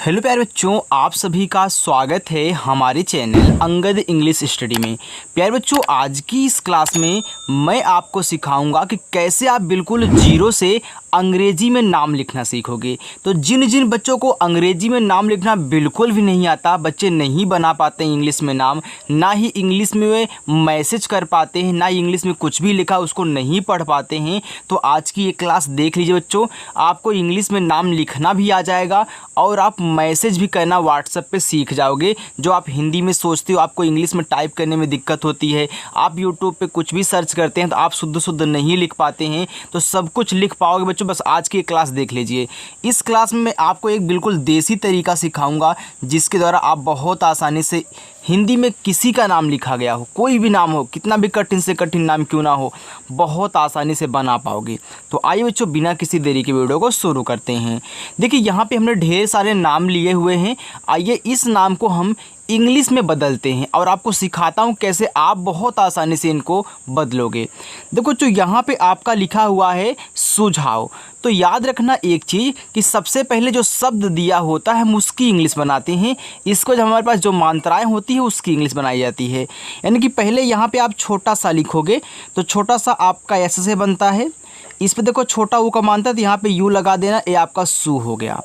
Hello प्यारे बच्चों, आप सभी का स्वागत है हमारे चैनल अंगद इंग्लिश स्टडी में। प्यारे बच्चों, आज की इस क्लास में मैं आपको सिखाऊंगा कि कैसे आप बिल्कुल जीरो से अंग्रेजी में नाम लिखना सीखोगे। तो जिन जिन बच्चों को अंग्रेजी में नाम लिखना बिल्कुल भी नहीं आता, बच्चे नहीं बना पाते इंग्लिश में नाम, ना ही इंग्लिश में वे मैसेज कर पाते हैं, ना ही इंग्लिश में कुछ भी लिखा उसको नहीं पढ़ पाते हैं, तो आज की ये क्लास देख लीजिए बच्चों। आपको इंग्लिश में नाम लिखना भी आ जाएगा और आप मैसेज भी करना व्हाट्सएप पे सीख जाओगे। जो आप हिंदी में सोचते हो, आपको इंग्लिश में टाइप करने में दिक्कत होती है, आप यूट्यूब पे कुछ भी सर्च करते हैं तो आप शुद्ध नहीं लिख पाते हैं, तो सब कुछ लिख पाओगे बच्चों। बस आज की क्लास देख लीजिए। इस क्लास में मैं आपको एक बिल्कुल देसी तरीका सिखाऊंगा जिसके द्वारा आप बहुत आसानी से हिंदी में किसी का नाम लिखा गया हो, कोई भी नाम हो, कितना भी कठिन से कठिन नाम क्यों ना हो, बहुत आसानी से बना पाओगे। तो आइए बच्चों, बिना किसी देरी के वीडियो को शुरू करते हैं। देखिए, यहाँ पे हमने ढेर सारे नाम लिए हुए हैं। आइए इस नाम को हम इंग्लिश में बदलते हैं और आपको सिखाता हूँ कैसे आप बहुत आसानी से इनको बदलोगे। देखो, जो यहाँ पे आपका लिखा हुआ है सुझाव, तो याद रखना एक चीज़ कि सबसे पहले जो शब्द दिया होता है हम उसकी इंग्लिश बनाते हैं। इसको जब हमारे पास जो मात्राएं होती है उसकी इंग्लिश बनाई जाती है। यानी कि पहले यहाँ पे आप छोटा सा लिखोगे तो छोटा सा आपका ऐसे से बनता है। इस पर देखो छोटा ऊ का मात्रा, तो यहाँ पे यू लगा देना, ये आपका सू हो गया।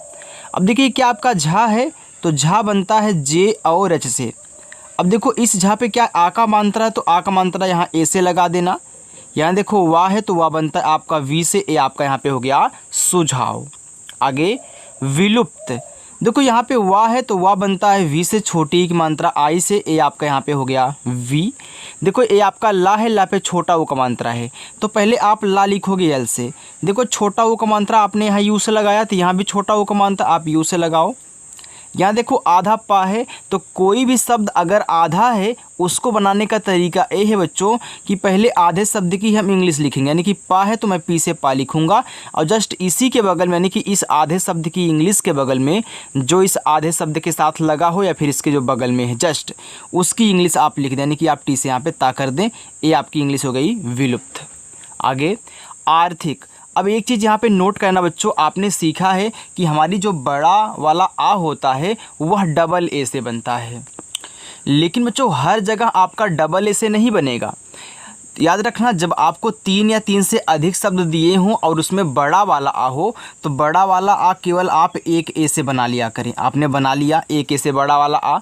अब देखिए क्या आपका झा है, तो झा बनता है जे और एच से। अब देखो इस झा पे क्या आ का मात्रा है, तो आ का मात्रा यहाँ ए से लगा देना। यहाँ देखो वाह है तो वाह बनता है आपका वी से, ए आपका यहाँ पे हो गया सुझाव। आगे विलुप्त, देखो यहाँ पे वाह है तो वाह बनता है वी से, छोटी की मात्रा आई से, ए आपका यहाँ पे हो गया वी। देखो ए आपका ला है, ला पे छोटा ओ का मात्रा है, तो पहले आप ला लिखोगे एल से। देखो छोटा ओ का मात्रा आपने यहाँ यू से लगाया, तो यहाँ भी छोटा ओ का मात्रा आप यू से लगाओ। यहाँ देखो आधा पा है, तो कोई भी शब्द अगर आधा है उसको बनाने का तरीका ये है बच्चों कि पहले आधे शब्द की हम इंग्लिश लिखेंगे। यानी कि पा है तो मैं पी से पा लिखूंगा, और जस्ट इसी के बगल में यानी कि इस आधे शब्द की इंग्लिश के बगल में जो इस आधे शब्द के साथ लगा हो या फिर इसके जो बगल में है जस्ट उसकी इंग्लिश आप लिख दें। यानी कि आप टी से यहाँ पे ता कर दें, ये आपकी इंग्लिश हो गई विलुप्त। आगे आर्थिक। अब एक चीज़ यहाँ पे नोट करना बच्चों, आपने सीखा है कि हमारी जो बड़ा वाला आ होता है वह डबल ए से बनता है, लेकिन बच्चों हर जगह आपका डबल ए से नहीं बनेगा। याद रखना, जब आपको 3 या 3 से अधिक शब्द दिए हों और उसमें बड़ा वाला आ हो तो बड़ा वाला आ केवल आप एक ए से बना लिया करें। आपने बना लिया एक ए से बड़ा वाला आ।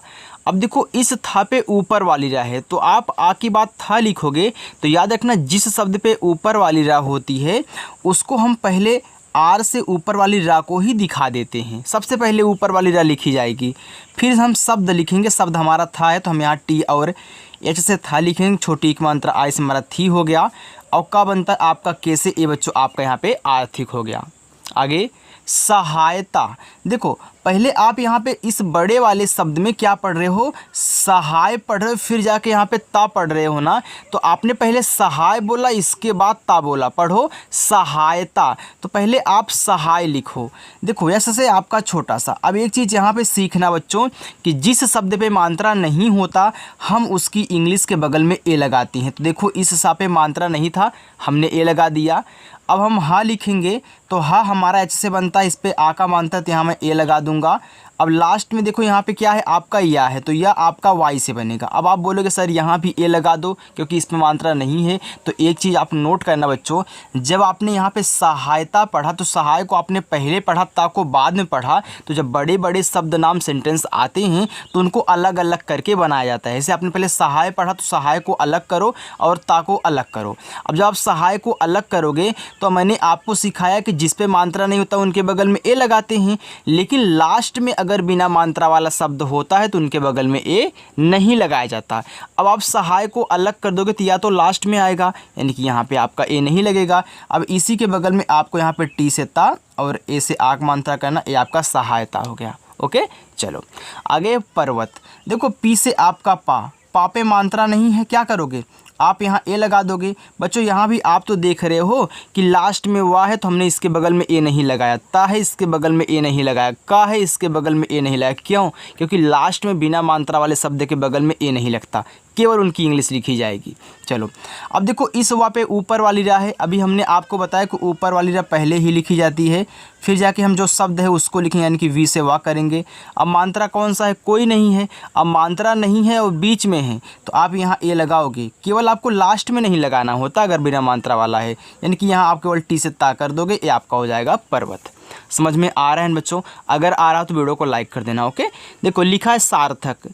अब देखो इस था पे ऊपर वाली रा है, तो आप आ की बात था लिखोगे, तो याद रखना जिस शब्द पे ऊपर वाली रा होती है उसको हम पहले आर से ऊपर वाली रा को ही दिखा देते हैं। सबसे पहले ऊपर वाली रा लिखी जाएगी, फिर हम शब्द लिखेंगे। शब्द हमारा था है तो हम यहाँ टी और एच से था लिखेंगे, छोटी की मात्रा आई से हमारा थी हो गया, और का बनता है आपका के से ए बच्चों आपका यहाँ पे आर्थिक हो गया। आगे सहायता, देखो पहले आप यहाँ पे इस बड़े वाले शब्द में क्या पढ़ रहे हो, सहाय पढ़ रहे हो, फिर जाके यहाँ पे ता पढ़ रहे हो ना, तो आपने पहले सहाय बोला इसके बाद ता बोला, पढ़ो सहायता, तो पहले आप सहाय लिखो। देखो ऐसे से आपका छोटा सा। अब एक चीज़ यहाँ पे सीखना बच्चों कि जिस शब्द पे मात्रा नहीं होता हम उसकी इंग्लिश के बगल में ए लगाती हैं। तो देखो इस सा पे मात्रा नहीं था, हमने ए लगा दिया। अब हम हा लिखेंगे तो हा हमारा एच से बनता है, इस पे आ का मात्रा, तो यहाँ मैं ए लगा दूंगा। अब लास्ट में देखो यहाँ पे क्या है आपका या है, तो यह आपका वाई से बनेगा। अब आप बोलोगे सर यहाँ भी ए लगा दो क्योंकि इसमें मात्रा नहीं है। तो एक चीज़ आप नोट करना बच्चों, जब आपने यहाँ पे सहायता पढ़ा तो सहाय को आपने पहले पढ़ा, ता को बाद में पढ़ा। तो जब बड़े बड़े शब्द नाम सेंटेंस आते हैं तो उनको अलग अलग करके बनाया जाता है। जैसे आपने पहले सहाय पढ़ा तो सहाय को अलग करो और ता को अलग करो। अब जब आप सहाय को अलग करोगे तो मैंने आपको सिखाया कि जिस पे मात्रा नहीं होता उनके बगल में ए लगाते हैं, लेकिन लास्ट में अगर बिना मात्रा वाला शब्द होता है तो उनके बगल में ए नहीं लगाया जाता। अब आप सहाय को अलग कर दोगे तो या तो लास्ट में आएगा, यानी कि यहाँ पे आपका ए नहीं लगेगा। अब इसी के बगल में आपको यहाँ पे टी से ता और ए से आग मात्रा करना, ये आपका सहायता हो गया। ओके, चलो आगे पर्वत। देखो पी से आपका पा पे मात्रा नहीं है, क्या करोगे आप यहाँ ए लगा दोगे। बच्चों यहाँ भी आप तो देख रहे हो कि लास्ट में वाह है तो हमने इसके बगल में ए नहीं लगाया, ता है इसके बगल में ए नहीं लगाया, का है इसके बगल में ए नहीं लगाया। क्यों? क्योंकि लास्ट में बिना मात्रा वाले शब्द के बगल में ए नहीं लगता। केवल उनकी इंग्लिश लिखी जाएगी। चलो अब देखो इस वा पे ऊपर वाली रा है, अभी हमने आपको बताया कि ऊपर वाली रा पहले ही लिखी जाती है, फिर जाके हम जो शब्द है उसको लिखेंगे, यानी कि वी से वा करेंगे। अब मात्रा कौन सा है, कोई नहीं है। अब मात्रा नहीं है और बीच में है तो आप यहाँ ए लगाओगे, केवल आपको लास्ट में नहीं लगाना होता अगर बिना मात्रा वाला है, यानी कि यहाँ आप केवल टी से ता कर दोगे, ये आपका हो जाएगा पर्वत। समझ में आ रहा है बच्चों? अगर आ रहा तो वीडियो को लाइक कर देना। ओके, देखो लिखा है सार्थक,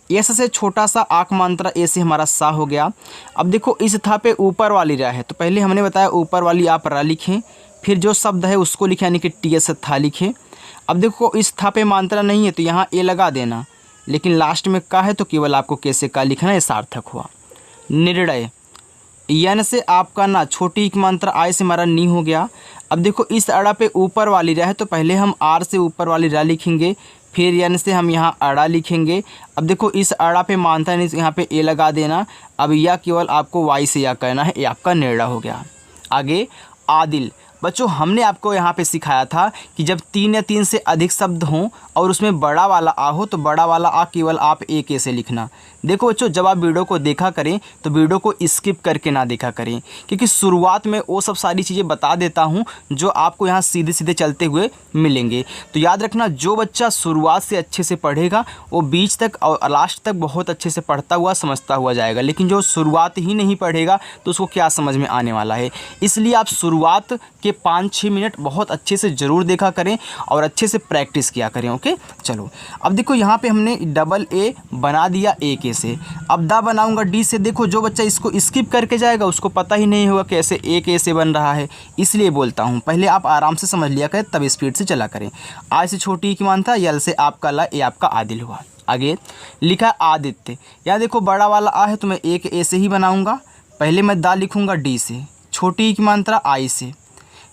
एस से छोटा सा आक मात्रा ए से हमारा सा हो गया। अब देखो इस था पे ऊपर वाली रा है, तो पहले हमने बताया ऊपर वाली आप रा लिखें, फिर जो शब्द है उसको लिखें, यानी कि टी एस था लिखें। अब देखो इस था पे मात्रा नहीं है तो यहाँ ए लगा देना, लेकिन लास्ट में का है तो केवल आपको कैसे का लिखना है, सार्थक हुआ। निर्णय, यन से आपका ना, छोटी एक मात्रा आय से हमारा नी हो गया। अब देखो इस अड़ा पे ऊपर वाली रा है तो पहले हम आर से ऊपर वाली रा लिखेंगे, फिर यन से हम यहाँ अड़ा लिखेंगे। अब देखो इस अड़ा पे मात्रा नहीं, यहाँ पे ए लगा देना। अब यह केवल आपको वाई से या कहना है, ये आपका निर्णय हो गया। आगे आदिल, बच्चों हमने आपको यहाँ पे सिखाया था कि जब 3 या 3 से अधिक शब्द हों और उसमें बड़ा वाला आ हो तो बड़ा वाला आ केवल आप ए कैसे लिखना। देखो बच्चों जब आप वीडियो को देखा करें तो वीडियो को स्किप करके ना देखा करें, क्योंकि शुरुआत में वो सब सारी चीज़ें बता देता हूँ जो आपको यहाँ सीधे सीधे चलते हुए मिलेंगे। तो याद रखना, जो बच्चा शुरुआत से अच्छे से पढ़ेगा वो बीच तक और लास्ट तक बहुत अच्छे से पढ़ता हुआ समझता हुआ जाएगा, लेकिन जो शुरुआत ही नहीं पढ़ेगा तो उसको क्या समझ में आने वाला है। इसलिए आप शुरुआत के 5-6 मिनट बहुत अच्छे से ज़रूर देखा करें और अच्छे से प्रैक्टिस किया करें। ओके, चलो अब देखो यहाँ पे हमने डबल ए बना दिया ए के से, अब दा बनाऊंगा डी से। देखो जो बच्चा इसको स्किप करके जाएगा उसको पता ही नहीं होगा कैसे ए कैसे बन रहा है, इसलिए बोलता हूँ पहले आप आराम से समझ लिया करें तब स्पीड से चला करें। आई से छोटी की मानता, यल से आपका ला, ए आपका आदिल हुआ। आगे लिखा आदित्य, यहाँ देखो बड़ा वाला आ है तो मैं एक ए से ही बनाऊँगा, पहले मैं दा लिखूँगा डी से, छोटी की मात्रा आई से।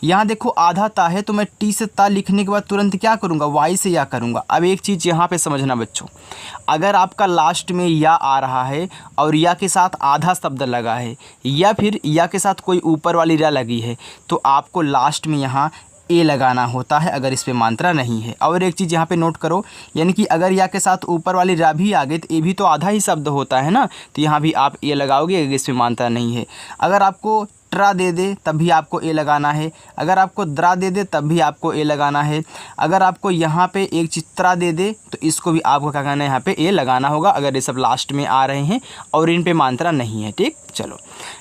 यहाँ देखो आधा ता है तो मैं टी से ता लिखने के बाद तुरंत क्या करूँगा, वाई से या करूँगा। अब एक चीज़ यहाँ पे समझना बच्चों, अगर आपका लास्ट में या आ रहा है और या के साथ आधा शब्द लगा है या फिर या के साथ कोई ऊपर वाली रा लगी है तो आपको लास्ट में यहाँ ए लगाना होता है, अगर इस पे मात्रा नहीं है। और एक चीज़ यहाँ पे नोट करो, यानी कि अगर या के साथ ऊपर वाली रा भी आ गई तो ए भी तो आधा ही शब्द होता है ना, तो यहाँ भी आप ए लगाओगे अगर इस पे मात्रा नहीं है। अगर आपको ट्रा दे दे तब भी आपको ए लगाना है, अगर आपको द्रा दे दे तब भी आपको ए लगाना है, अगर आपको यहाँ पे एक चित्रा दे दे तो इसको भी आपको क्या करना है, यहाँ पे ए लगाना होगा अगर ये सब लास्ट में आ रहे हैं और इन पे मात्रा नहीं है। ठीक, चलो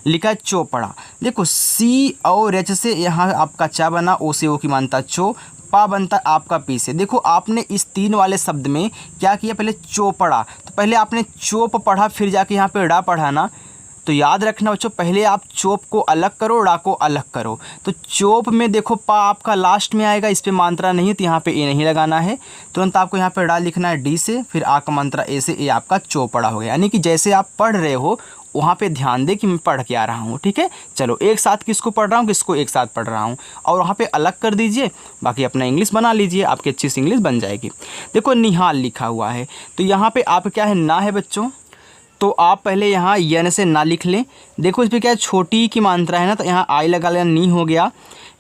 लिखा है चौपड़ा, देखो सी और एच से यहाँ आपका चा बना, ओ से ओ की मानता चो, पा बनता आपका पी से। देखो आपने इस 3 वाले शब्द में क्या किया, पहले चौपड़ा, तो पहले आपने चोप पढ़ा फिर जाके यहाँ पे ड़ा पढ़ा ना, तो याद रखना बच्चों पहले आप चोप को अलग करो, ड़ा को अलग करो। तो चोप में देखो पा आपका लास्ट में आएगा, इस पे मात्रा नहीं है तो यहाँ पे ए नहीं लगाना है, तुरंत आपको यहाँ पे ड़ा लिखना है डी से, फिर आ का मात्रा ए से, ए आपका चौपड़ा हो गया। यानी कि जैसे आप पढ़ रहे हो वहाँ पे ध्यान दे कि मैं पढ़ के आ रहा हूँ। ठीक है, चलो एक साथ किसको पढ़ रहा हूँ, किसको एक साथ पढ़ रहा हूँ, और वहाँ पे अलग कर दीजिए, बाकी अपना इंग्लिश बना लीजिए, आपकी अच्छी सी इंग्लिश बन जाएगी। देखो निहाल लिखा हुआ है तो यहाँ पे आप क्या है, ना है बच्चों, तो आप पहले यहाँ यन से ना लिख लें। देखो इस पर क्या है, छोटी की मात्रा है ना, तो यहाँ आई लगा लेना, नी हो गया।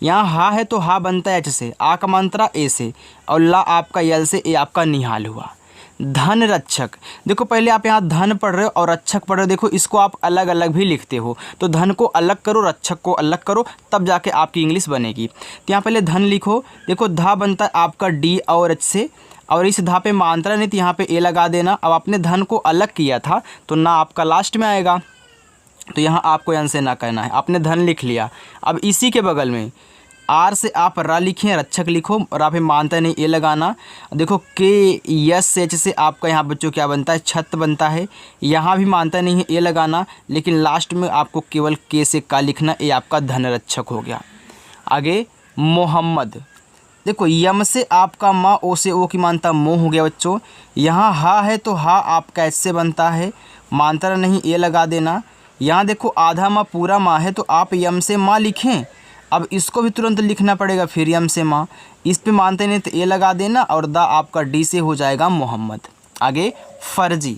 यहाँ हा है तो हा बनता है एच से, आ का मात्रा ए से, और ला आपका यल से, ए आपका निहाल हुआ। धन रक्षक, देखो पहले आप यहाँ धन पढ़ रहे हो और रक्षक पढ़ रहे हो, देखो इसको आप अलग अलग भी लिखते हो, तो धन को अलग करो, रक्षक को अलग करो, तब जाके आपकी इंग्लिश बनेगी। तो यहाँ पहले धन लिखो, देखो धा बनता है आपका डी और एच से, और इस धा पे मात्रा नहीं तो यहाँ पे ए लगा देना। अब आपने धन को अलग किया था तो ना आपका लास्ट में आएगा, तो यहाँ आपको यन से ना कहना है, आपने धन लिख लिया। अब इसी के बगल में आर से आप रा लिखें, रक्षक लिखो, और आप मानता नहीं ए लगाना। देखो के यस एच से आपका यहाँ बच्चों क्या बनता है, छत बनता है, यहाँ भी मानता नहीं है ए लगाना, लेकिन लास्ट में आपको केवल के से का लिखना, ए आपका धन रक्षक हो गया। आगे मोहम्मद, देखो यम से आपका माँ, ओ से ओ की मानता मो हो गया बच्चों। यहाँ हा है तो हा आपका ऐसे बनता है, मात्रा नहीं ए लगा देना। यहाँ देखो आधा माँ पूरा माँ है तो आप यम से माँ लिखें, अब इसको भी तुरंत लिखना पड़ेगा, फिर यम से माँ, इस पे मानते नहीं तो ए लगा देना, और दा आपका डी से हो जाएगा मोहम्मद। आगे फर्जी,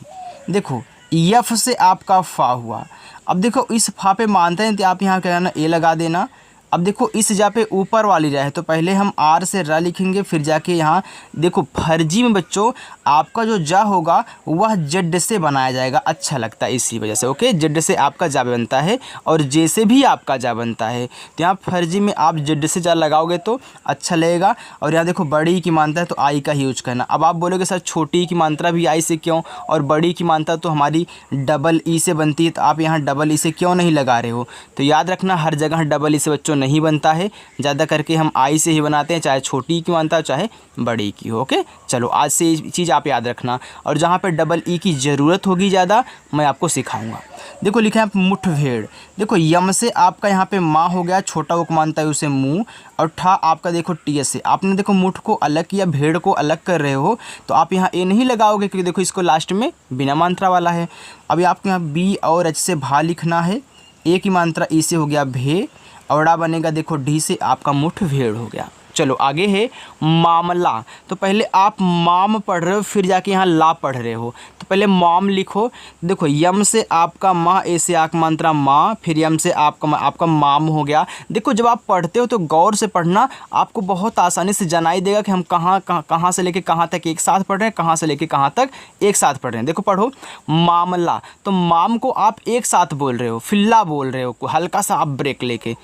देखो यफ से आपका फा हुआ। अब देखो इस फा पे मानते हैं तो आप यहाँ क्या करना, ए लगा देना, अब देखो इस जगह पे ऊपर वाली रा है तो पहले हम आर से रा लिखेंगे, फिर जाके यहाँ देखो फर्जी में बच्चों आपका जो जा होगा वह जेड से बनाया जाएगा, अच्छा लगता है इसी वजह से। ओके, जेड से आपका जा बनता है और जे से भी आपका जा बनता है, तो यहाँ फर्जी में आप जेड से जा लगाओगे तो अच्छा लगेगा। और यहाँ देखो बड़ी की मात्रा है तो आई का ही यूज करना। अब आप बोलोगे सर छोटी की मात्रा भी आई से क्यों, और बड़ी की मात्रा तो हमारी डबल ई से बनती है, तो आप यहाँ डबल ई से क्यों नहीं लगा रहे हो। तो याद रखना हर जगह डबल ई से बच्चों नहीं बनता है, ज़्यादा करके हम आई से ही बनाते हैं, चाहे छोटी की मात्रा चाहे बड़ी की हो। ओके, चलो आज से ये चीज़ आप याद रखना, और जहाँ पे डबल ई की ज़रूरत होगी ज़्यादा मैं आपको सिखाऊंगा। देखो लिखा है मुठभेड़, देखो यम से आपका यहाँ पे माँ हो गया, छोटा उक मानता है उसे मुँह, और ठा आपका देखो टी से आपने देखो मुठ को अलग किया, भेड़ को अलग कर रहे हो, तो आप यहाँ ए नहीं लगाओगे क्योंकि देखो इसको लास्ट में बिना मात्रा वाला है। अभी आपको यहाँ बी और एच से भा लिखना है, ए की मात्रा ई से हो गया भे, और ड़ा बनेगा देखो डी से आपका मुठभेड़ हो गया। चलो आगे है मामला, तो पहले आप माम पढ़ रहे हो फिर जाके यहाँ ला पढ़ रहे हो, तो पहले माम लिखो। देखो यम से आपका माँ, ए से आक मात्रा माँ, फिर यम से आपका माम हो गया। देखो जब आप पढ़ते हो तो गौर से पढ़ना, आपको बहुत आसानी से जनाई देगा कि हम कहाँ से लेके कहाँ तक एक साथ पढ़ रहे हैं, कहाँ से लेके कहाँ तक एक साथ पढ़ रहे हैं। देखो पढ़ो मामला, तो माम को आप एक साथ बोल रहे हो, फिल्ला बोल रहे हो, हल्का सा आप ब्रेक लेके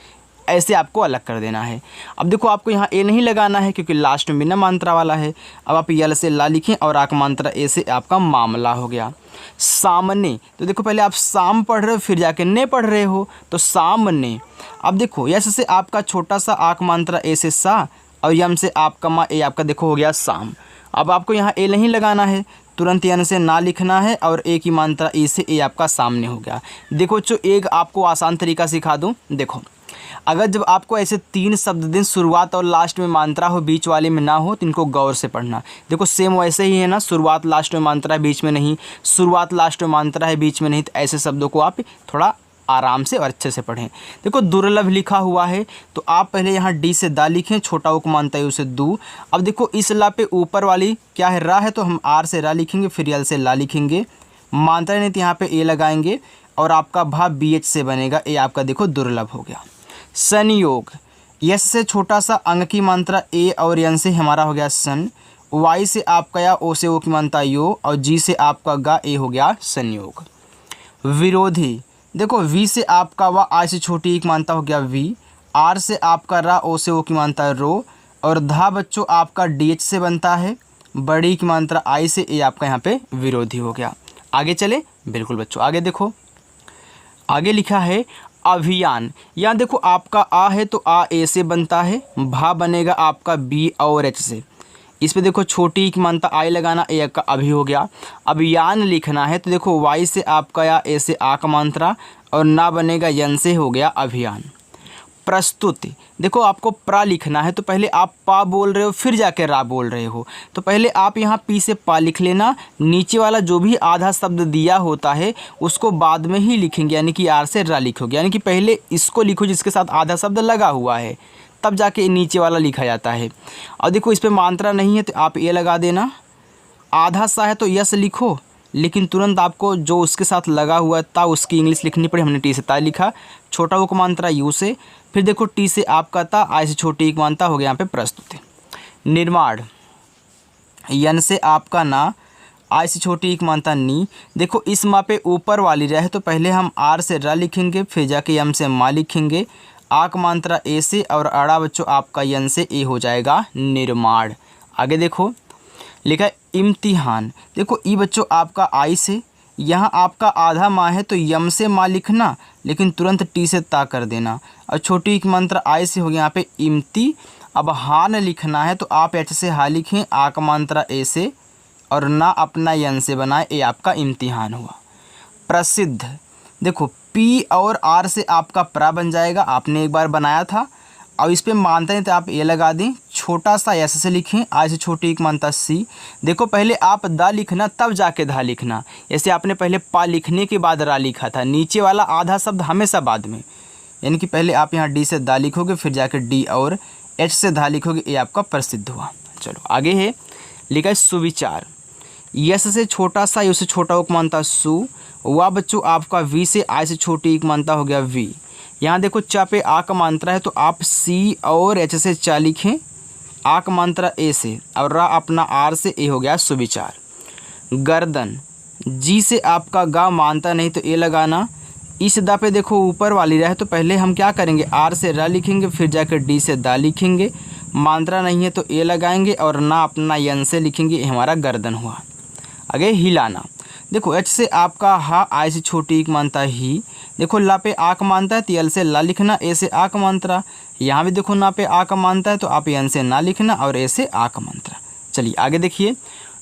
ऐसे आपको अलग कर देना है। अब देखो आपको यहाँ ए नहीं लगाना है क्योंकि लास्ट में बिना मात्रा वाला है। अब आप यल से ला लिखें और आक मात्रा ए से आपका मामला हो गया। सामने, तो देखो पहले आप साम पढ़ रहे हो फिर जाके ने पढ़ रहे हो, तो सामने। अब देखो यस से आपका छोटा सा आक मात्रा ए से सा, और यम से आपका मा ए आपका देखो हो गया साम। अब आपको यहाँ ए नहीं लगाना है, तुरंत यन से ना लिखना है, और ए की मात्रा ई से ए आपका सामने हो गया। देखो जो एक आपको आसान तरीका सिखा दूँ, देखो अगर जब आपको ऐसे 3 शब्द दें, शुरुआत और लास्ट में मात्रा हो, बीच वाले में ना हो, तो इनको गौर से पढ़ना। देखो सेम वैसे ही है ना, शुरुआत लास्ट में मात्रा है बीच में नहीं, शुरुआत लास्ट में मात्रा है बीच में नहीं, तो ऐसे शब्दों को आप थोड़ा आराम से और अच्छे से पढ़ें। देखो दुर्लभ लिखा हुआ है तो आप पहले यहाँ डी से दा लिखें, छोटा उक मानता है उसे दू। अब देखो इस ला पे ऊपर वाली क्या है, रा है, तो हम आर से रा लिखेंगे, फिर यल से ला लिखेंगे, मात्रा नहीं तो यहाँ पे ए लगाएंगे, और आपका भा बी एच से बनेगा, ए आपका देखो दुर्लभ हो गया। संयोग, यस से छोटा सा अंग की मात्रा ए और यन से हमारा हो गया सन, वाई से आपका या ओ से ओ की मात्रा यो, और जी से आपका गा ए हो गया संयोग। विरोधी, देखो वी से आपका वा आई से छोटी एक मात्रा हो गया वी, आर से आपका रा ओ से ओ की मात्रा रो, और धा बच्चों आपका डी एच से बनता है, बड़ी की मात्रा आई से, ए आपका यहाँ पे विरोधी हो गया। आगे चले, बिल्कुल बच्चों आगे देखो, आगे लिखा है अभियान। यहाँ देखो आपका आ है तो आ ए से बनता है, भा बनेगा आपका बी और एच से, इस पे देखो छोटी की मात्रा आई लगाना, ए का अभी हो गया। अभियान लिखना है तो देखो वाई से आपका या ए से आ का मात्रा, और ना बनेगा यन से हो गया अभियान। प्रस्तुति, देखो आपको प्रा लिखना है तो पहले आप पा बोल रहे हो फिर जाके रा बोल रहे हो, तो पहले आप यहाँ पी से पा लिख लेना, नीचे वाला जो भी आधा शब्द दिया होता है उसको बाद में ही लिखेंगे, यानी कि आर से रा लिखोगे, यानी कि पहले इसको लिखो जिसके साथ आधा शब्द लगा हुआ है, तब जाके नीचे वाला लिखा जाता है। और देखो इस पर मात्रा नहीं है तो आप ये लगा देना, आधा सा है तो यस लिखो, लेकिन तुरंत आपको जो उसके साथ लगा हुआ था उसकी इंग्लिश लिखनी पड़ी, हमने टी से ता लिखा, छोटा वो मात्रा यू से, फिर देखो टी से आपका था, आई से छोटी एक मात्रा हो गया यहाँ पे प्रस्तुति। निर्माण, यन से आपका ना, आई से छोटी एक मात्रा नी। देखो इस माँ पे ऊपर वाली रहे तो पहले हम आर से रा लिखेंगे, फिर जाके यम से मा लिखेंगे, आक मात्रा ए से, और अड़ा बच्चों आपका यन से ए हो जाएगा निर्माण। आगे देखो लिखा है इम्तिहान, देखो ई बच्चों आपका आई से, यहाँ आपका आधा माँ है तो यम से माँ लिखना, लेकिन तुरंत टी से ता कर देना, और छोटी एक मात्रा आई से हो गया यहाँ पे इम्ती। अब हान लिखना है तो आप एच से हा लिखें, आ का मात्रा ए से, और ना अपना यन से बनाए, ए आपका इम्तिहान हुआ। प्रसिद्ध, देखो पी और आर से आपका प्रा बन जाएगा, आपने एक बार बनाया था। अब इस पर मानते हैं तो आप ए लगा दें, छोटा सा एस से लिखें, आई से छोटी एक मानता सी। देखो पहले आप दा लिखना तब जाके धा लिखना, जैसे आपने पहले पा लिखने के बाद रा लिखा था, नीचे वाला आधा शब्द हमेशा बाद में, यानी कि पहले आप यहाँ डी से दा लिखोगे, फिर जाके डी और एच से धा लिखोगे, ए आपका प्रसिद्ध हुआ। चलो आगे है, लिखा है सुविचार, यस से छोटा सा, यू से छोटा एक मानता सु, वह बच्चों आपका वी से आई से छोटी एक मानता हो गया वी। यहाँ देखो चा पे आ का मात्रा है तो आप सी और एच से चा लिखें, आ का मात्रा ए से, और रा अपना आर से, ए हो गया सुविचार। गर्दन, जी से आपका गा मानता नहीं तो ए लगाना। इस दा पे देखो ऊपर वाली रहे तो पहले हम क्या करेंगे, आर से रा लिखेंगे, फिर जाकर डी से दा लिखेंगे, मात्रा नहीं है तो ए लगाएंगे, और ना अपना यन से लिखेंगे, ये हमारा गर्दन हुआ। आगे हिलाना, देखो एच से आपका हा, आई से छोटी एक मानता ही, देखो ला पे आ का मानता है तो यल से ला लिखना, ए से आ का मात्रा, यहाँ भी देखो ना पे आ का मानता है तो आप यन से ना लिखना और ए से आ का मात्रा। चलिए आगे देखिए,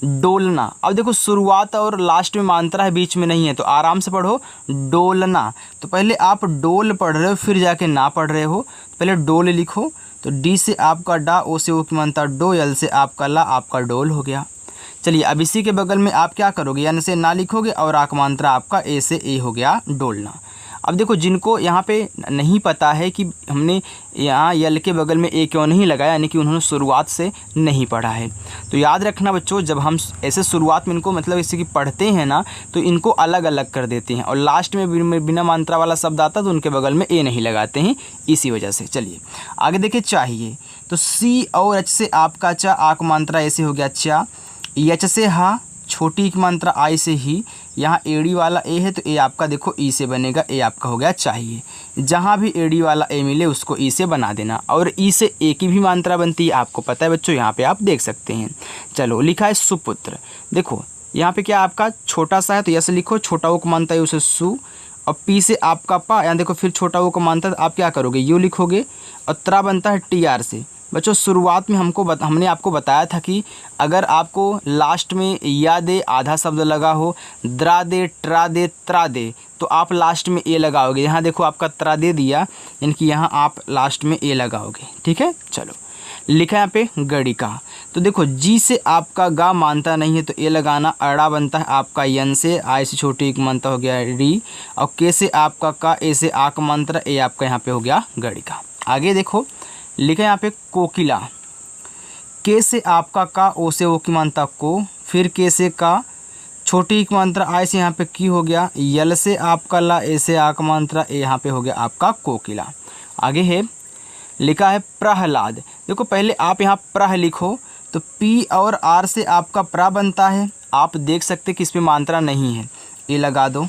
डोलना। अब देखो शुरुआत और लास्ट में मात्रा है, बीच में नहीं है, तो आराम से पढ़ो डोलना। तो पहले आप डोल पढ़ रहे हो फिर जाके ना पढ़ रहे हो, पहले डोल लिखो, तो डी से आपका डा, ओ से ओ की मात्रा डो, यल से आपका ला, आपका डोल हो गया। चलिए अब इसी के बगल में आप क्या करोगे, यन से ना लिखोगे और आक मात्रा आपका ए से ए हो गया डोलना। अब देखो जिनको यहाँ पे नहीं पता है कि हमने यहाँ यल के बगल में ए क्यों नहीं लगाया, यानी कि उन्होंने शुरुआत से नहीं पढ़ा है, तो याद रखना बच्चों, जब हम ऐसे शुरुआत में इनको मतलब इसी की पढ़ते हैं ना तो इनको अलग अलग कर देते हैं, और लास्ट में बिना मात्रा वाला शब्द आता तो उनके बगल में ए नहीं लगाते हैं, इसी वजह से। चलिए आगे देखिए, चाहिए, तो सी और एच से आपका चा, आक मात्रा ऐसे हो गया चा, एच से हा, छोटी की मात्रा आई से ही, यहाँ एड़ी वाला ए है तो ए आपका देखो ई से बनेगा, ए आपका हो गया चाहिए। जहाँ भी एड़ी वाला ए मिले उसको ई से बना देना, और ई से ए की भी मात्रा बनती है, आपको पता है बच्चों, यहाँ पे आप देख सकते हैं। चलो लिखा है सुपुत्र, देखो यहाँ पे क्या आपका छोटा सा है तो यस लिखो, छोटा ओ को मानता है उसे सु, और पी से आपका पा, यहाँ देखो फिर छोटा ओ को मानता है तो आप क्या करोगे, यू लिखोगे, और त्रा बनता है टी आर से। बच्चों शुरुआत में हमने आपको बताया था कि अगर आपको लास्ट में या दे आधा शब्द लगा हो, द्रा दे, ट्रा दे, त्रा दे, तो आप लास्ट में ए लगाओगे। यहाँ देखो आपका त्रा दे दिया, यानी कि यहाँ आप लास्ट में ए लगाओगे, ठीक है। चलो लिखा है यहाँ पे गणिका, तो देखो जी से आपका गा मानता नहीं है तो ए लगाना, अड़ा बनता है आपका यन से, आई से छोटी एक मानता हो गया री, और के से आपका का, ए से आक मंत्र, ए आपका यहाँ पे हो गया गणिका। आगे देखो लिखा है यहाँ पे कोकिला, के से आपका का, ओ से ओ की मानता को, फिर के से का, छोटी एक मात्रा आई से यहाँ पे की हो गया, यल से आपका ला, ए से आक मात्रा, ए यहाँ पे हो गया आपका कोकिला। आगे है लिखा है प्रहलाद, देखो पहले आप यहाँ प्रह लिखो, तो पी और आर से आपका प्रा बनता है, आप देख सकते कि इस पर मात्रा नहीं है, ए लगा दो।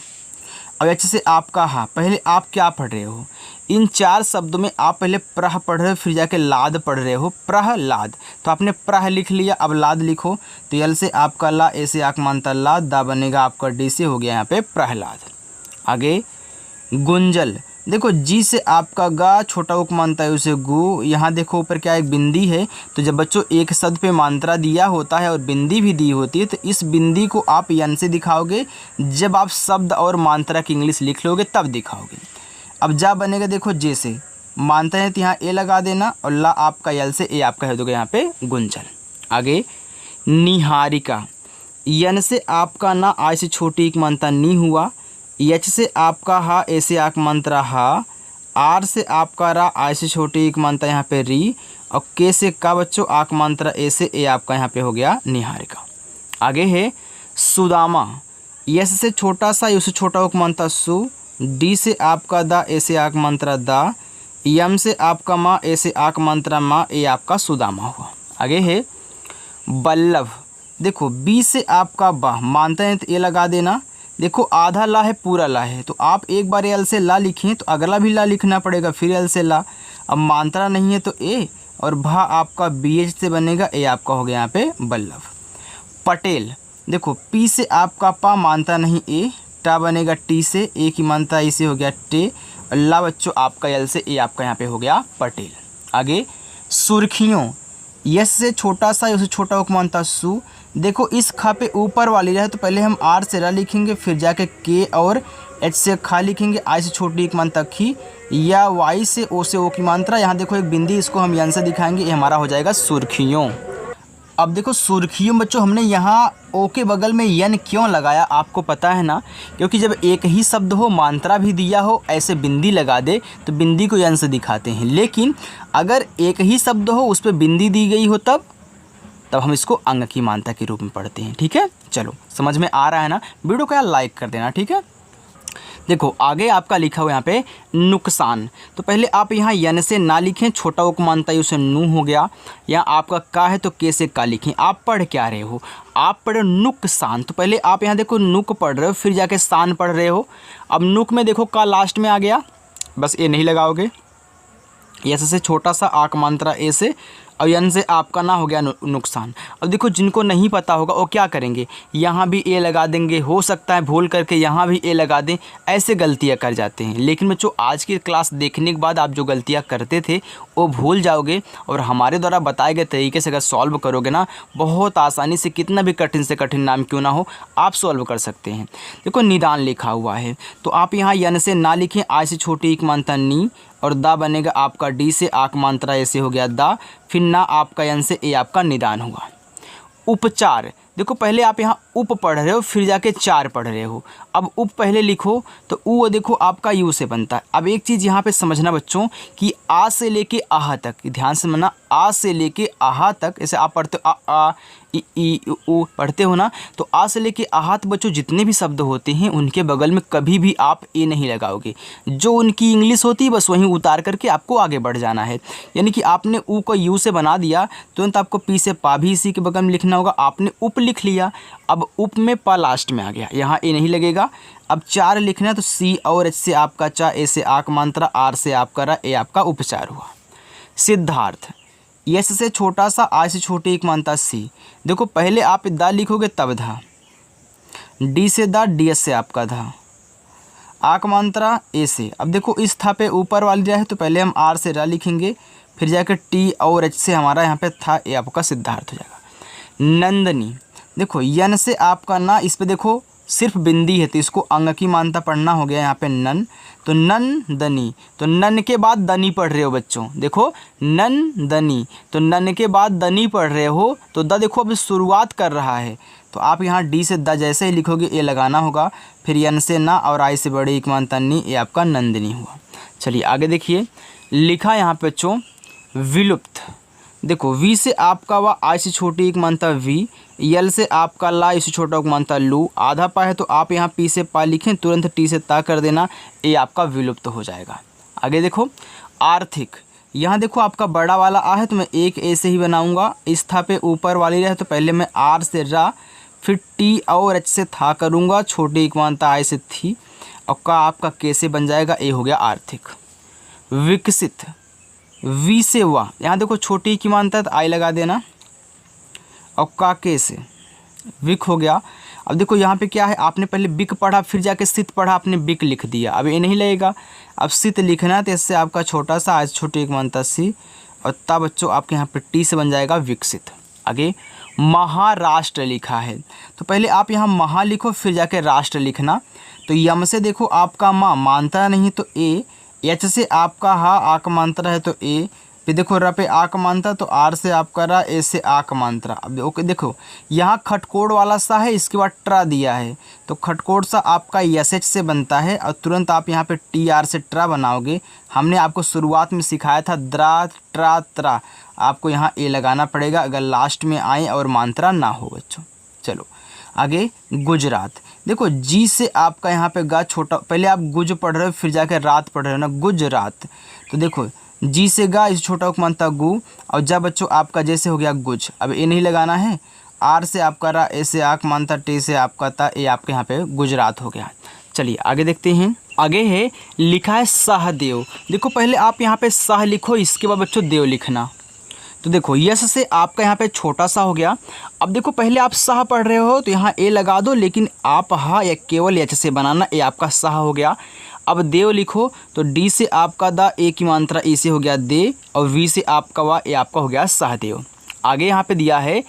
अब एच से आपका हा, पहले आप क्या पढ़ रहे हो, इन चार शब्दों में आप पहले प्रह पढ़ रहे हो फिर जाके लाद पढ़ रहे हो, प्रहलाद, तो आपने प्रह लिख लिया, अब लाद लिखो, तो यल से आपका ला, ए से आक मानता लाद, दा बनेगा आपका डी से, हो गया यहाँ पे प्रहलाद। आगे गुंजल, देखो जी से आपका गा, छोटा उक मानता है उसे गु, यहाँ देखो ऊपर क्या एक बिंदी है, तो जब बच्चों एक शब्द पे मात्रा दिया होता है और बिंदी भी दी होती है तो इस बिंदी को आप यन से दिखाओगे, जब आप शब्द और मात्रा की इंग्लिश लिख लोगे तब दिखाओगे। अब जा बनेगा देखो जे से, मानते हैं तो यहाँ ए लगा देना, और ला आपका यल से, ए आपका है दोगे यहाँ पे गुंजल। आगे निहारिका, यन से आपका ना, आई से छोटी एक मानता नी हुआ, एच से आपका हा, ए से आक मंत्रा हा, आर से आपका रा, आई से छोटी एक मानता यहाँ पे री, और के से का बच्चों आक मंत्रा, ए से ए आपका यहाँ पे हो गया निहारिका। आगे है सुदामा, यस से छोटा सा, यू से छोटा उक मानता सु, डी से आपका दा, ए से आक मंत्रा दा, यम से आपका माँ, ए से आक मंत्रा माँ, ए आपका सुदामा हुआ। आगे है बल्लभ, देखो बी से आपका बा, मानते हैं तो ए लगा देना, देखो आधा ला है पूरा ला है, तो आप एक बार यल से ला लिखें तो अगला भी ला लिखना पड़ेगा, फिर यल से ला, अब मात्रा नहीं है तो ए, और भा आपका बी एच से बनेगा, ए आपका हो गया यहाँ पे बल्लभ। पटेल, देखो पी से आपका पा, मानता नहीं ए, टा बनेगा टी से, ए की मानता इसे हो गया टे, ला बच्चों आपका यल से, ए आपका यहाँ पे हो गया पटेल। आगे सुर्खियों, यस से छोटा सा, उसे छोटा उक मानता सु, देखो इस खा पे ऊपर वाली रहे तो पहले हम आर से रा लिखेंगे, फिर जाके के और एच से खा लिखेंगे, आई से छोटी एक मात्रा खी, या वाई से ओ से ओ की मात्रा, यहाँ देखो एक बिंदी, इसको हम यन से दिखाएंगे, ये हमारा हो जाएगा सुर्खियों। अब देखो सुर्खियों बच्चों हमने यहाँ ओ के बगल में यन क्यों लगाया आपको पता है ना, क्योंकि जब एक ही शब्द हो, मात्रा भी दिया हो, ऐसे बिंदी लगा दे तो बिंदी को यन से दिखाते हैं, लेकिन अगर एक ही शब्द हो उस पर बिंदी दी गई हो तब हम इसको अंग की मात्रा के रूप में पढ़ते हैं, ठीक है। चलो समझ में आ रहा है ना, वीडियो को यार लाइक कर देना, ठीक है। देखो आगे आपका लिखा हुआ यहाँ पे नुकसान। तो पहले आप यहाँ यन से ना लिखें, छोटा उपमानता उसे नू हो गया। यहाँ आपका का है तो के से का लिखें। आप पढ़ क्या रहे हो, आप पढ़ रहे हो नुकसान। तो पहले आप यहाँ देखो नुक पढ़ रहे हो, फिर जाके सान पढ़ रहे हो। अब नुक में देखो का लास्ट में आ गया, बस ए नहीं लगाओगे। यस से छोटा सा आक मात्रा ए से, और यन से आपका ना हो गया नुकसान। अब देखो जिनको नहीं पता होगा वो क्या करेंगे, यहाँ भी ए लगा देंगे, हो सकता है भूल करके यहाँ भी ए लगा दें, ऐसे गलतियाँ कर जाते हैं। लेकिन बच्चों आज की क्लास देखने के बाद आप जो गलतियाँ करते थे वो भूल जाओगे, और हमारे द्वारा बताए गए तरीके से अगर सॉल्व करोगे ना, बहुत आसानी से कितना भी कठिन से कठिन नाम क्यों ना हो आप सॉल्व कर सकते हैं। देखो निदान लिखा हुआ है, तो आप यहाँ यन से ना लिखें, आई से छोटी एक मात्रा नी, और दा बनेगा आपका डी से आक मात्रा ऐसे हो गया दा, फिर ना आपका यन से ए आपका निदान हुआ। उपचार, देखो पहले आप यहाँ उप पढ़ रहे हो, फिर जाके चार पढ़ रहे हो। अब उप पहले लिखो तो ऊ देखो आपका यू से बनता है। अब एक चीज़ यहाँ पे समझना बच्चों कि आ से लेके आहा तक, ध्यान से समझना, आ से लेके आहा तक, ऐसे आप पढ़ते हो आ ई ऊ पढ़ते हो ना, तो आ से लेके आहा तक बच्चों जितने भी शब्द होते हैं उनके बगल में कभी भी आप ए नहीं लगाओगे। जो उनकी इंग्लिश होती है बस वहीं उतार करके आपको आगे बढ़ जाना है। यानी कि आपने ऊ को यू से बना दिया, तुरंत आपको पी से पा भी इसी के बगल में लिखना होगा। आपने उप लिख लिया, अब उप में पा लास्ट में आ गया, यहाँ ए नहीं लगेगा। अब चार लिखना है तो सी और एच से आपका चा, ए से आक मात्रा, आर से आपका रा, ए आपका उपचार हुआ। सिद्धार्थ, यस से छोटा सा, आई से छोटी एक मात्रा सी। देखो पहले आप दा लिखोगे तब धा, डी से दा, डी एस से आपका धा, आक मात्रा ए से। अब देखो इस था पे ऊपर वाली रा है तो पहले हम आर से रा लिखेंगे, फिर जाकर टी और एच से हमारा यहाँ पे था, ए आपका सिद्धार्थ हो जाएगा। नंदनी, देखो यन से आपका ना, इस पे देखो सिर्फ बिंदी है तो इसको अंग की मानता पढ़ना हो गया यहाँ पे नन, तो नन दनी, तो नन के बाद दनी पढ़ रहे हो बच्चों। देखो नन दनी, तो नन के बाद दनी पढ़ रहे हो, तो द देखो अभी शुरुआत कर रहा है, तो आप यहाँ डी से द जैसे ही लिखोगे ए लगाना होगा, फिर यन से ना और आई से बड़ी एक मानता नी, ए आपका नंदिनी हुआ। चलिए आगे देखिए, लिखा यहाँ पे बच्चों विलुप्त। देखो वी से आपका वा, आई से छोटी एक मानता वी, यल से आपका ला, इसे छोटा एक मानता लू, आधा पा है तो आप यहाँ पी से पा लिखें, तुरंत टी से ता कर देना, ये आपका विलुप्त हो जाएगा। आगे देखो आर्थिक, यहाँ देखो आपका बड़ा वाला आ है तो मैं एक ए से ही बनाऊंगा, इस था पे ऊपर वाली रहे तो पहले मैं आर से रा, फिर टी और एच से था करूँगा, छोटी एक मानता आई से थी, और का आपका के से बन जाएगा, ए हो गया आर्थिक। विकसित, वी से हुआ, यहाँ देखो छोटी की मानता है तो आई लगा देना, और काके से विक हो गया। अब देखो यहाँ पे क्या है, आपने पहले बिक पढ़ा, फिर जाके सित पढ़ा, आपने बिक लिख दिया, अब ये नहीं लगेगा। अब सित लिखना है तो इससे आपका छोटा सा, आज छोटी एक मानता सी, और तब बच्चों आपके यहाँ पे टी से बन जाएगा विकसित। आगे महाराष्ट्र लिखा है, तो पहले आप यहाँ महा लिखो, फिर जाके राष्ट्र लिखना। तो यम से देखो आपका माँ मानता नहीं तो ए, एच से आपका हा आक मात्रा है तो ए, फिर देखो र पे आक मात्रा तो आर से आपका रा, ए से आक मात्रा। अब ओके देखो यहाँ खटकोड़ वाला सा है, इसके बाद ट्रा दिया है, तो खटकोड़ सा आपका यस एच से बनता है, और तुरंत आप यहाँ पे टी आर से ट्रा बनाओगे। हमने आपको शुरुआत में सिखाया था द्रा ट्रा त्रा, आपको यहाँ ए लगाना पड़ेगा अगर लास्ट में आए और मात्रा ना हो बच्चों। चलो आगे गुजरात, देखो जी से आपका यहाँ पे गा छोटा, पहले आप गुज पढ़ रहे हो फिर जाकर रात पढ़ रहे हो ना, गुजरात। तो देखो जी से गा, इस छोटा को मानता गु, और जब बच्चों आपका जैसे हो गया गुज, अब ए नहीं लगाना है, आर से आपका रा, ए से आक मानता, टे से आपका ता, ए आपके यहाँ पे गुजरात हो गया। चलिए आगे देखते हैं, आगे है लिखा है सहदेव। देखो पहले आप यहाँ पे सह लिखो, इसके बाद बच्चों देव लिखना। तो देखो यस से आपका यहाँ पे छोटा सा हो गया। अब देखो पहले आप सह पढ़ रहे हो तो यहाँ ए लगा दो, लेकिन आप हा या केवल एच से बनाना, ए आपका सह हो गया। अब देव लिखो तो डी से आपका दा, ए की मात्रा ई से हो गया दे, और वी से आपका वा, ए आपका हो गया सहदेव। आगे यहाँ पे दिया है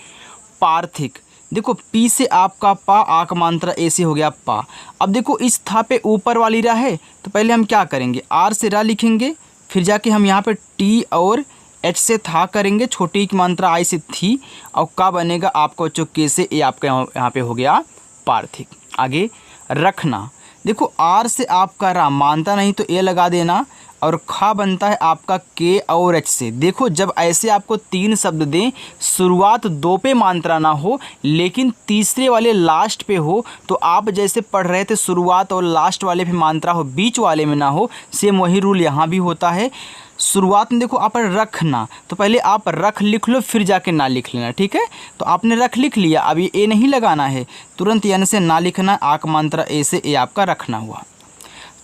पार्थिक, देखो पी से आपका पा, आक मात्रा ए से हो गया पा। अब देखो इस था पे ऊपर वाली रा है तो पहले हम क्या करेंगे, आर से रा लिखेंगे, फिर जाके हम यहाँ पे टी और एच से था करेंगे, छोटी की मात्रा आई से थी, और का बनेगा आपका बच्चों के से, ए आपका यहाँ पे हो गया पार्थिक। आगे रखना, देखो आर से आपका रा मानता नहीं तो ए लगा देना, और खा बनता है आपका के और एच से। देखो जब ऐसे आपको तीन शब्द दें, शुरुआत दो पे मात्रा ना हो लेकिन तीसरे वाले लास्ट पे हो, तो आप जैसे पढ़ रहे थे शुरुआत और लास्ट वाले पे मात्रा हो, बीच वाले में ना हो, सेम वही रूल यहाँ भी होता है। शुरुआत में देखो आप रखना, तो पहले आप रख लिख लो फिर जाके ना लिख लेना, ठीक है। तो आपने रख लिख लिया, अब ये ए नहीं लगाना है, तुरंत यानी से ना लिखना, आक मात्रा ए से ए आपका रखना हुआ।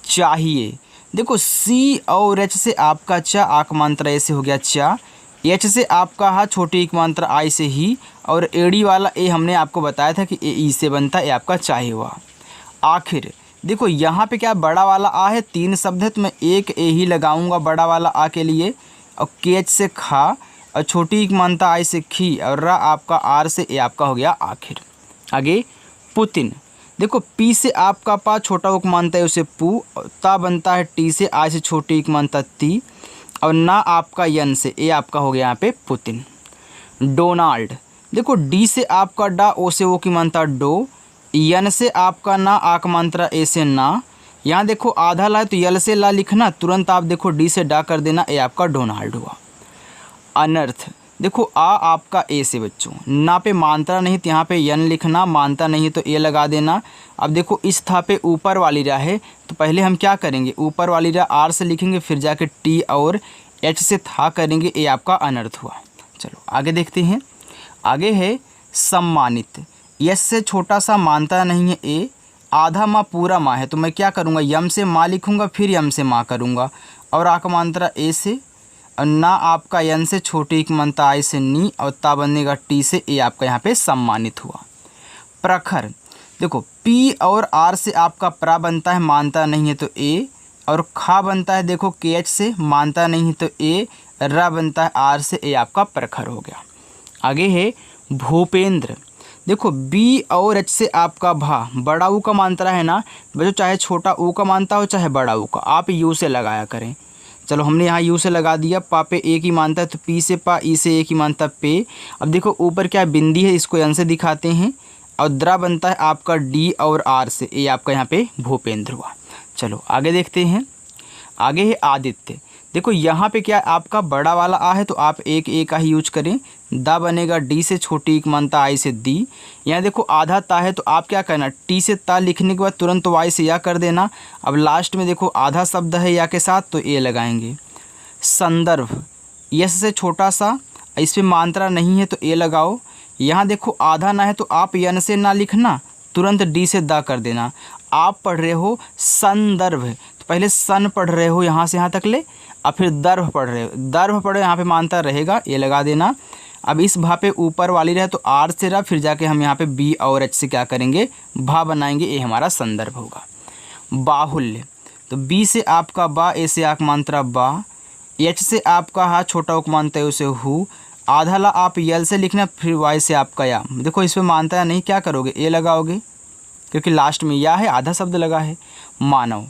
चाहिए, देखो सी और एच से आपका चा, आक मात्रा ए से हो गया चा, एच से आपका हा, छोटी एक मात्रा आई से ही, और एड़ी वाला ए हमने आपको बताया था कि ए ई से बनता है, ए आपका चाहे हुआ। आखिर देखो यहाँ पे क्या बड़ा वाला आ है, तीन शब्द है तो मैं एक ए ही लगाऊंगा बड़ा वाला आ के लिए, और के एच से खा, और छोटी एक मात्रा आई से खी, और रा आपका आर से ए आपका हो गया आखिर। आगे पुतिन, देखो पी से आपका पा, छोटा उक मानता है उसे पू, ता बनता है टी से, आई से छोटी एक मानता ती, और ना आपका यन से ए आपका हो गया यहाँ पे पुतिन। डोनाल्ड, देखो डी से आपका डा, ओ से ओ की मानता डो, यन से आपका ना, आक मात्रा ए से ना, यहाँ देखो आधा ला तो यल से ला लिखना, तुरंत आप देखो डी से डा कर देना, ए आपका डोनाल्ड हुआ। अनर्थ, देखो आ आपका ए से बच्चों, ना पे मात्रा नहीं तो यहाँ पे यन लिखना, मानता नहीं तो ए लगा देना। अब देखो इस था पे ऊपर वाली रा है, तो पहले हम क्या करेंगे, ऊपर वाली रा आर से लिखेंगे, फिर जाके टी और एच से था करेंगे, ए आपका अनर्थ हुआ। चलो आगे देखते हैं। आगे है सम्मानित, यस से छोटा सा मानता नहीं है ए, आधा माँ पूरा माँ है, तो मैं क्या करूँगा, यम से माँ लिखूँगा, फिर यम से माँ करूँगा, और आक मात्रा ए से, और ना आपका यन से छोटी एक मात्रा आई से नी, और ता बनेगा टी से, ए आपका यहाँ पे सम्मानित हुआ। प्रखर, देखो पी और आर से आपका प्रा बनता है, मानता नहीं है तो ए, और खा बनता है देखो के एच से, मानता नहीं है तो ए, रा बनता है आर से, ए आपका प्रखर हो गया। आगे है भूपेंद्र, देखो बी और एच से आपका भा, बड़ा ऊ का मात्रा है ना बच्चों, चाहे छोटा ऊ का मानता हो चाहे बड़ा ऊ का, आप यू से लगाया करें। चलो हमने यहाँ यू से लगा दिया, पा पे ए की मानता है तो पी से पा, ई से ए की मानता पे। अब देखो ऊपर क्या बिंदी है, इसको एन से दिखाते हैं, और द्रा बनता है आपका डी और आर से, ए आपका यहाँ पे भूपेंद्र हुआ। चलो आगे देखते हैं। आगे है आदित्य, देखो यहाँ पे क्या आपका बड़ा वाला आ है तो आप एक ए का ही यूज करें, दा बनेगा डी से छोटी एक मानता आई से दी। यहाँ देखो आधा ता है तो आप क्या करना, टी से ता लिखने के बाद तुरंत वाई से या कर देना। अब लास्ट में देखो आधा शब्द है या के साथ तो ए लगाएंगे। संदर्भ, यस से छोटा सा, इस पर मात्रा नहीं है तो ए लगाओ। यहाँ देखो आधा ना है तो आप यन से ना लिखना, तुरंत डी से दा कर देना। आप पढ़ रहे हो संदर्भ, तो पहले सन पढ़ रहे हो यहाँ से यहाँ तक ले, और फिर दर्भ पढ़ रहे हो, दर्भ पढ़ो यहाँ पे मानता रहेगा, ये लगा देना। अब इस भा पे ऊपर वाली रहे तो आर से रहा, फिर जाके हम यहाँ पे बी और एच से क्या करेंगे, भा बनाएंगे, ये हमारा संदर्भ होगा। बाहुल्य, तो बी से आपका बा, ए से आक मात्रा बा, एच से आपका हा, छोटा उक मानता है उसे हु, आधा ला आप यल से लिखना, फिर वाई से आपका या। देखो इस पर मानता है नहीं, क्या करोगे, ए लगाओगे क्योंकि लास्ट में या है, आधा शब्द लगा है। मानव,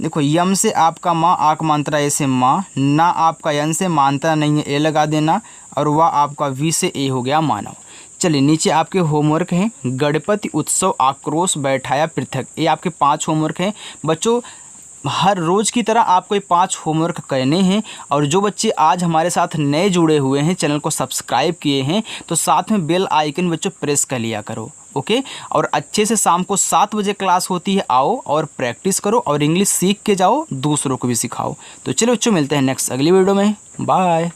देखो यम से आपका माँ, आक मात्रा ए से माँ, ना आपका यन से मानता नहीं है, ए लगा देना, और वह आपका वी से ए हो गया मानव। चलिए नीचे आपके होमवर्क हैं, गणपति उत्सव आक्रोश बैठाया पृथक, ये आपके 5 होमवर्क हैं बच्चों। हर रोज़ की तरह आपको ये 5 होमवर्क करने हैं, और जो बच्चे आज हमारे साथ नए जुड़े हुए हैं, चैनल को सब्सक्राइब किए हैं, तो साथ में बेल आइकन बच्चों प्रेस कर लिया करो, ओके। और अच्छे से शाम को 7 बजे क्लास होती है, आओ और प्रैक्टिस करो और इंग्लिश सीख के जाओ, दूसरों को भी सिखाओ। तो चलो बच्चों मिलते हैं नेक्स्ट अगली वीडियो में, बाय।